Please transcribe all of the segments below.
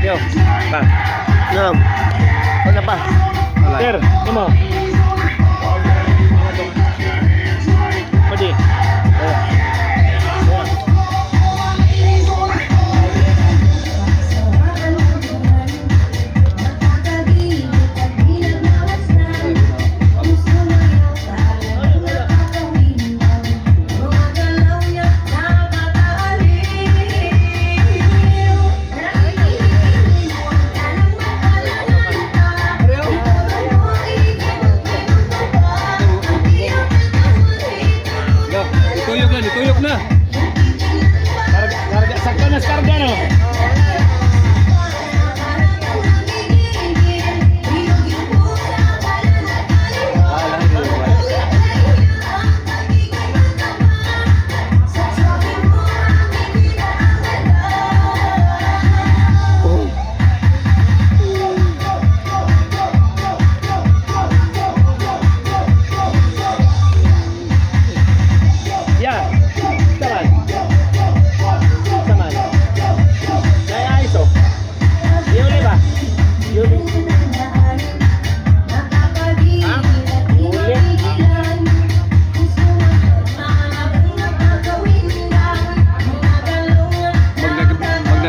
Yo. Pa. Nam. Ano pa? Sir, imo. Pwede. Dituyok na. Karga sakto na karga no.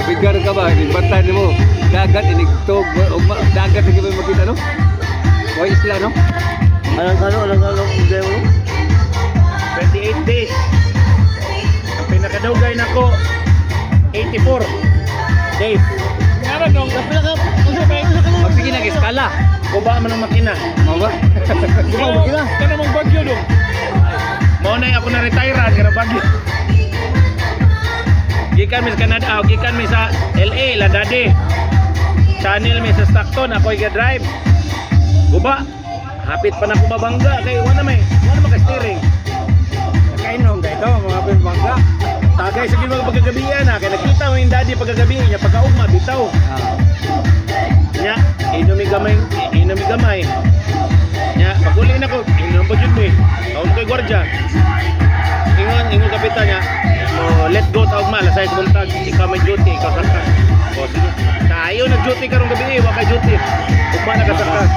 Bigar ka ba? Bantay mo. Dagat inigtog. Dagat na kami makita no? Why isla no? Alang kano? 28 days. Ang pinakadugay na ko 84 days. Ngara dong, ang sige nag-eskala. Guba man ang makina. Mao ba? Guba ang makina? Kana mong bagyo dong. Mao na ako na retire kana bagyo. Gikan mi sa Canada, gikan mi sa LA, Ladade. Channel mi sa Stockton, ako i-drive. Guba. Hapit pa na ko mabangga kay wala ka steering. Nakainom dito mga bangga. Tagay sa gid mga pagkagabihan na kay nakita mo yung daddy pagkagabi niya pagkaugma bitaw. Nya, inom gamay. Nya, paguli na ko, inom pa jud mi. Taon ko'y gwardiya. Ingon kapitan niya. So, let go taog mal sa buntag ikaw may duty ikaw sakta. O sige. Tayo nag-duty karong gabi, wa kay duty. Ugma na ka sakta.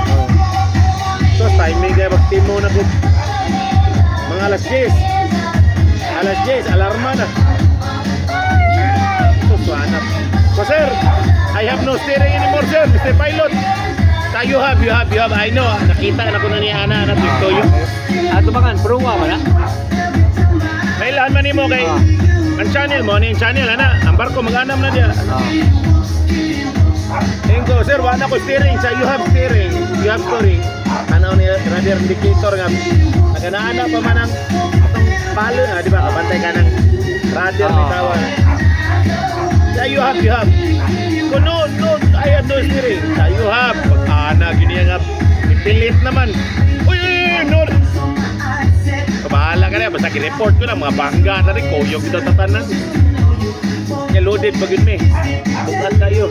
So, timing kay magtimo na ko. Mga alas 10. Alas 10, alarma na. So, suanap. So, sir, I have no steering anymore, sir. Mr. Pilot. You have. I know. Nakita na ko na niya ana na Victorio. Ato bangan, pruwa man na. Kailan man nimo kay ang channel mo, yung channel ana, ang barko mag-anam na diya. Engko sir, wala ko steering, sa you have steering, you have steering. Ano ni radar indicator nga naganaana pa man ang atong palo di ba? Kabantay ka ng radar ni tawag. Sa you have. No, I have no steering. Sa you have. Pag-ana gini nga ipilit naman. Uy, no. Bahala ka na, basta ki-report ko na mga bangga na rin, koyong ito tatanan. Kaya loaded pagin me. Bukat kayo.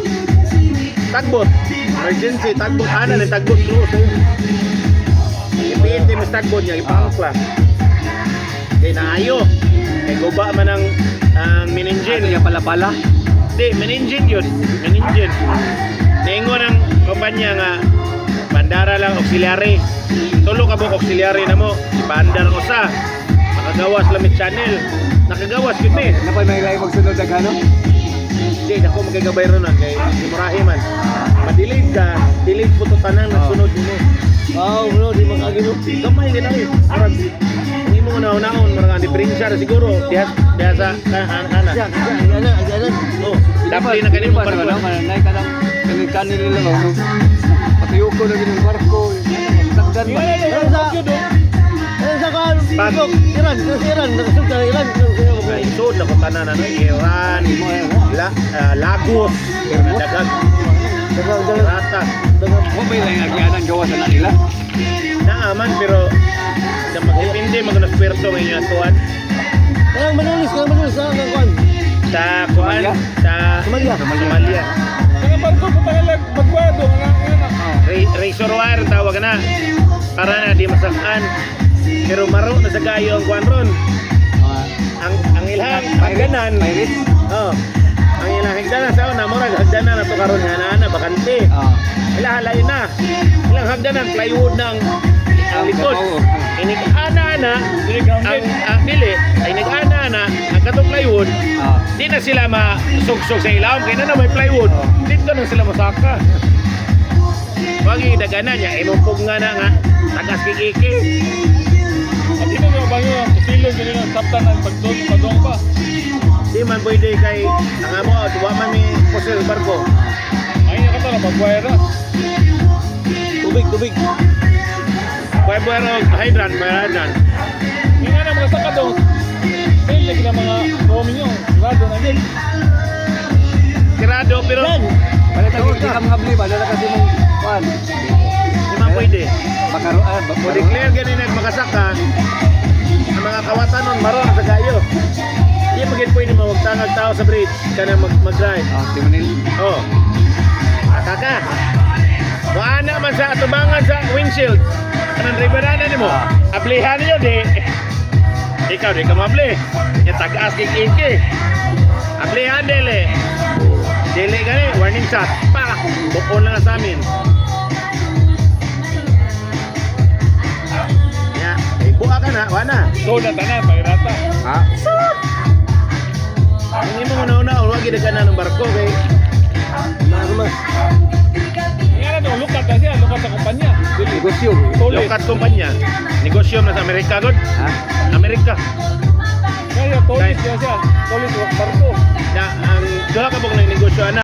Tagbot. Emergency, tagbot. Ana na tagbot close. Ipihit din mas tagbot niya, ipangkla. Kaya naayo. Kaya guba man ang miningin. Ano niya pala? Hindi, miningin yun. Miningin. Nengo ng kumpanya nga, bandara lang, auxiliary. Tulo ka mo auxiliary na mo. Ipandar ko sa nakagawas lamit channel. Nakagawas yun eh. Napay may lahi magsunod na gano? Hindi, ako magagabay ron na kay Murahi man. Madilig ka, dilig po to tanang nagsunod mo. Bro, di makagino. Gamay din ay. Arag, hindi mo naon-naon, marang diferensya siguro. Diya sa ana. Diyan. Oh, dapat na kanimo barko. Manay ka lang. Kanil nila ba? Patuyoko na ginong barko. Sagdan ba? Sa kan, Iran. Ay, so dapat tanan ano, Iran, Lagos, dagat. Rata. Mo ba yung agyanan gawa sa nila? Naaman pero magdepende magna-swerto ngayon atuan. Kailang manulis sa kuan. Sa kuan sa Somalia. Kaya barko po talaga magwado Razor wire tawag na. Para na di masakan. Pero maro na sa gayo ang kuan ron. Ang ilhang pagganan. Oh. Ang ilahang hagdanan sa una, murag hagdanan na to karon nga na bakante. Ah. Ilahalay na. Ilang hagdanan plywood ng ang likod. Inig-ana-ana ang dili ay nag-ana-ana ang katong plywood. Ah. Di na sila masugsog sa ilawom kaya na may plywood. Dito na sila masaka. Wag yung daganan niya, imumpog nga na nga, tagas kikiki. At ito yung banyo, kusilong din ng saptan ng pagdong pa. Di man pwede kay, ang amo, duwa man may pusil barko. Ayun na ka tala, magwayra. Tubig. Buhay-buhay ro, hydrant. Hindi nga na mga sakadong. Pilig na mga domin nyo. Rado na din. Tirado, pero Balik tayo, di ka mga bliba, dala kasi mong kuhan. di man pwede. Bakaroan, Kung declare ganun nagmakasaka, ang mga kawatan nun, maron sa gayo. Di magiging pwede mawagtangag tao sa bridge, ka na mag-drive. Ah, di man nila. Oh. Kaka. Waana man sa atubangan sa windshield. Anong driverana ni mo? Ablihan niyo di. Ikaw di ka mabli. Ya tagas kiki. Ablihan dili. Dili gani warning shot. Pa. Bukon lang sa amin. Ya, buka ka na, wana. So na tanan, pagirata. Ha? Hindi mo una-una, huwag ginaga ng barko kay Mas. Hindi nga na lukat na siya, lukat sa kumpanya. Negosyo. Tulis. lokat kumpanya. Negosyo na sa Amerika god. Ha? Amerika. Kaya tulis siya siya. Tulis barko. Na ang duha ka bang negosyo ana.